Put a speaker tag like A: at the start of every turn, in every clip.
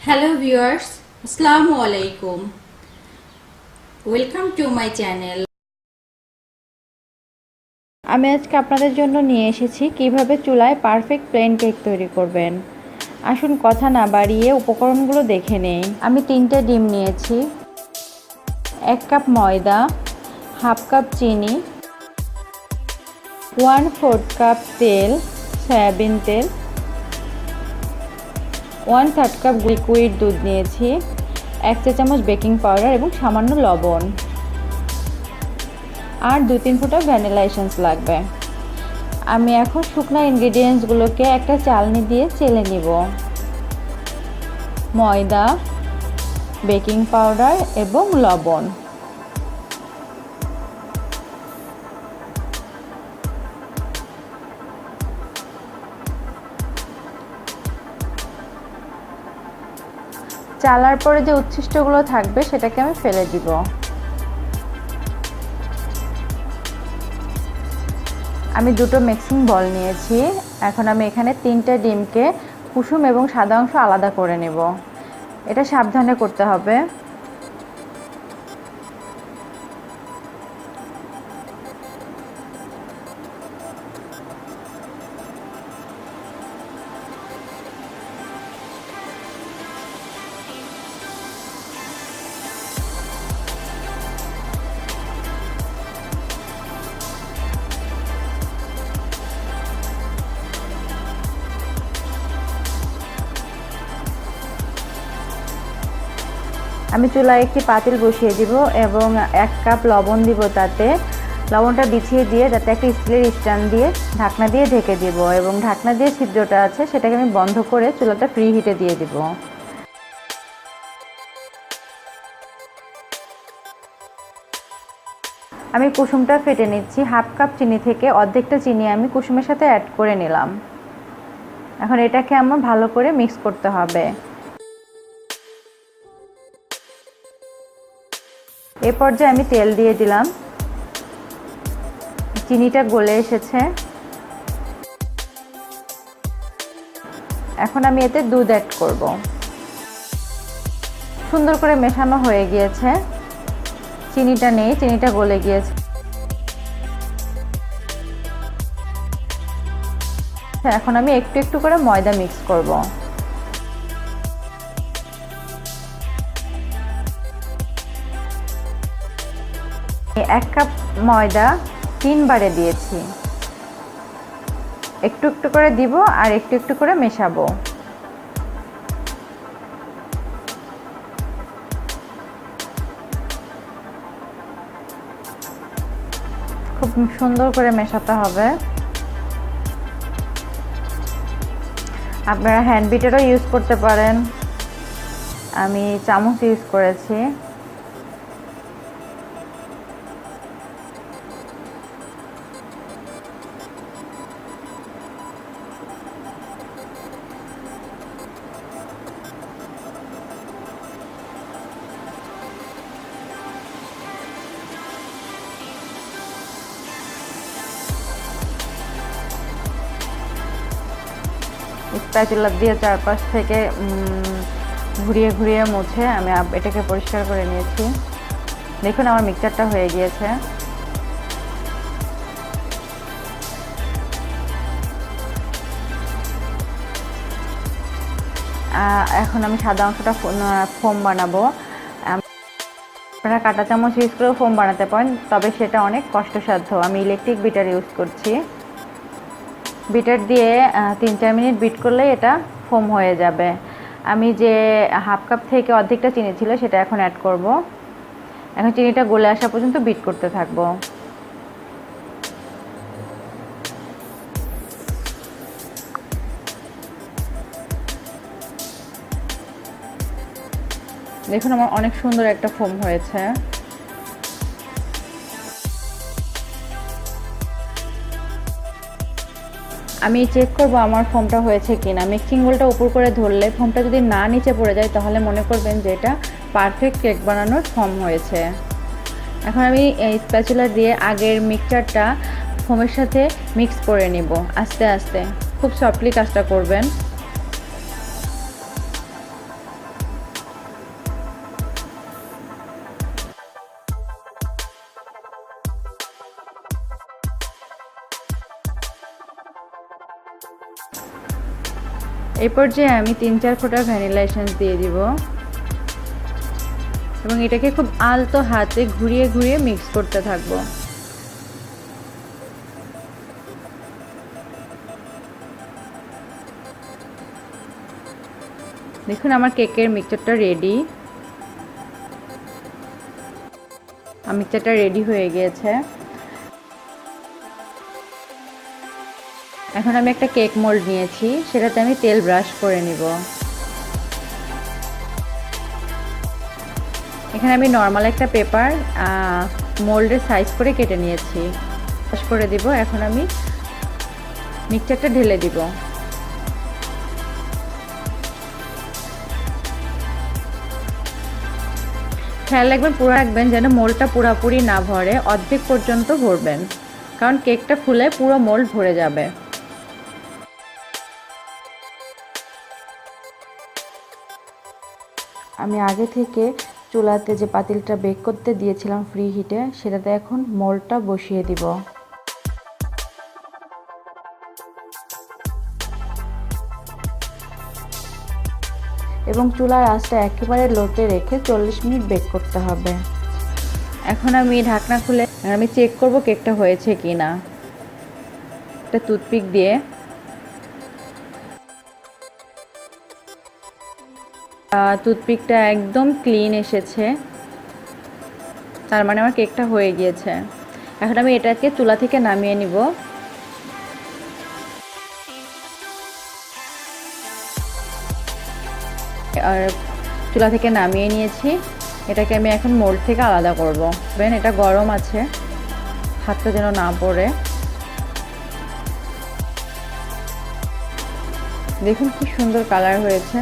A: Hello viewers, Assalamu alaikum. Welcome to my channel.
B: আমি আজকে আপনাদের জন্য নিয়ে এসেছি কিভাবে চুলায় পারফেক্ট প্লেন কেক তৈরি করবেন। আসুন কথা না বাড়িয়ে উপকরণগুলো দেখে নেই। আমি 3টে ডিম নিয়েছি, 1 কাপ ময়দা, হাফ কাপ চিনি, 1/4 কাপ তেল, সয়াবিন তেল, 1/3 কাপ লিকুইড দুধ নিয়েছি, 1 চা চামচ বেকিং পাউডার এবং সামান্য লবণ আর 2-3 ফোঁটা ভ্যানিলা এসেন্স লাগবে। আমি এখন শুকনা ইনগ্রেডিয়েন্টসগুলোকে একটা চালনি দিয়ে চেলে নিব। ময়দা, বেকিং পাউডার এবং লবণ। চালার পরে যে উচ্ছিষ্টগুলো থাকবে সেটাকে আমি ফেলে দিব। আমি 2টো মিক্সিং বল নিয়েছি। এখন আমি এখানে 3টে ডিমকে কুসুম এবং সাদা অংশ আলাদা করে নেব। এটা সাবধানে করতে হবে। আমি চুলায় একটি পাতিল বসিয়ে দিব এবং 1 কাপ লবণ দিব। তাতে লবণটা বিছিয়ে দিয়ে যাতে একটা স্টিলের স্ট্যান্ড দিয়ে ঢাকনা দিয়ে ঢেকে দিব এবং ঢাকনা দিয়ে ছিদ্রটা আছে সেটাকে আমি বন্ধ করে চুলাটা প্রি হিটে দিয়ে দিব। আমি কুসুমটা ফেটে নিচ্ছি। হাফ কাপ চিনি থেকে অর্ধেকটা চিনি আমি কুসুমের সাথে অ্যাড করে নিলাম। এখন এটাকে আমার ভালো করে মিক্স করতে হবে। এই পর্যায়ে আমি তেল দিয়ে দিলাম। চিনিটা গলে এসেছে। এখন আমি এতে দুধ অ্যাড করব। সুন্দর করে মেশানো হয়ে গিয়েছে। চিনিটা নেই, চিনিটা গলে গিয়েছে। এখন আমি একটু একটু করে ময়দা মিক্স করব। 1 কাপ ময়দা 3 বারে দিয়েছি। একটু একটু করে দিব আর একটু একটু করে মেশাবো। খুব সুন্দর করে মেশাতে হবে। আপনারা হ্যান্ড বিটারও ইউজ করতে পারেন। আমি চামচ ইউজ করেছি। স্প্যাচুলা দিয়ে চারপাশ থেকে ঘুরিয়ে ঘুরিয়ে মুছে আমি এটাকে পরিষ্কার করে নিয়েছি। দেখুন আমার মিক্সচারটা হয়ে গিয়েছে। এখন আমি সাদা অংশটা ফোম বানাবো। আপনারা কাঁটা চামচ ইউজ করেও ফোম বানাতে পারেন, তবে সেটা অনেক কষ্টসাধ্য। আমি ইলেকট্রিক বিটার ইউজ করছি। বিটার দিয়ে 3-4 মিনিট বিট করলে এটা ফোম হয়ে যাবে। আমি যে হাফ কাপ থেকে অর্ধেকটা চিনি ছিল সেটা এখন অ্যাড করব। এখন চিনিটা গলে আসা পর্যন্ত বিট করতে থাকবো। দেখুন আমার অনেক সুন্দর একটা ফোম হয়েছে। আমি চেক করব আমার ফোমটা হয়েছে কিনা। মিক্সিং বোলটা উপর করে ধরলে ফোমটা যদি না নিচে পড়ে যায় তাহলে মনে করবেন যে এটা পারফেক্ট কেক বানানোর ফর্ম হয়েছে। এখন আমি এই স্প্যাচুলা দিয়ে আগের মিক্সচারটা ফোমের সাথে মিক্স করে নিব আস্তে আস্তে। খুব সফটলি কাজটা করবেন। এই পর্যায়ে আমি 3-4 ফোঁটা ভ্যানিলা এসেন্স দিয়ে দিব এবং এটাকে খুব আলতো হাতে ঘুরিয়ে ঘুরিয়ে মিক্স করতে থাকবো। দেখুন আমার কেকের মিক্সচারটা রেডি। মিক্সচারটা রেডি হয়ে গিয়েছে। এখন আমি একটা কেক মোল্ড নিয়েছি, সেটাতে আমি তেল ব্রাশ করে নিব। এখানে আমি নর্মাল একটা পেপার মোল্ডের সাইজ করে কেটে নিয়েছি, ব্রাশ করে দিব। এখন আমি মিক্সচারটা ঢেলে দিব। খেয়াল রাখবেন যেন মোল্ডটা পুরোপুরি না ভরে, অর্ধেক পর্যন্ত ভরবেন, কারণ কেকটা ফুলে পুরো মোল্ড ভরে যাবে। আমি আগে থেকে চুলাতে যে পাতিলটা বেক করতে দিয়েছিলাম ফ্রি হিটে, সেটাতে এখন মোল্ডটা বসিয়ে দিব। এবং চুলার আঁচটা একেবারে লোতে রেখে 40 মিনিট বেক করতে হবে। এখন আমি ঢাকনা খুলে আমি চেক করব কেকটা হয়েছে কিনা। একটা টুথপিক দিয়ে টুথপিকটা একদম ক্লিন এসেছে, তার মানে আমার কেকটা হয়ে গিয়েছে। এখন আমি এটাকে চুলা থেকে নামিয়ে নিব। আর চুলা থেকে নামিয়ে নিয়েছি, এটাকে আমি এখন মোল্ড থেকে আলাদা করব। এটা গরম আছে, হাতটা যেন না পড়ে। দেখুন কি সুন্দর কালার হয়েছে।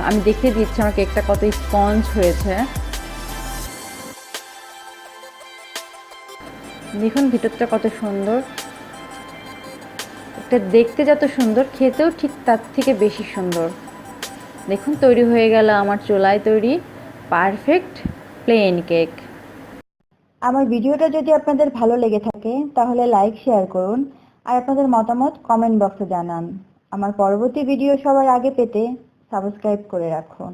B: আমি দেখিয়ে দিচ্ছি আমার কেকটা কত স্পঞ্জ হয়েছে। দেখুন ভিতরটা কত সুন্দর, এটা দেখতে যত সুন্দর খেতেও ঠিক তার থেকে বেশি সুন্দর। দেখুন তৈরি হয়ে গেল আমার চুলায় তৈরি পারফেক্ট প্লেন কেক।
C: আমার ভিডিওটা যদি আপনাদের ভালো লেগে থাকে তাহলে লাইক শেয়ার করুন আর আপনাদের মতামত কমেন্ট বক্সে জানান। আমার পরবর্তী ভিডিও সবার আগে পেতে সাবস্ক্রাইব করে রাখুন।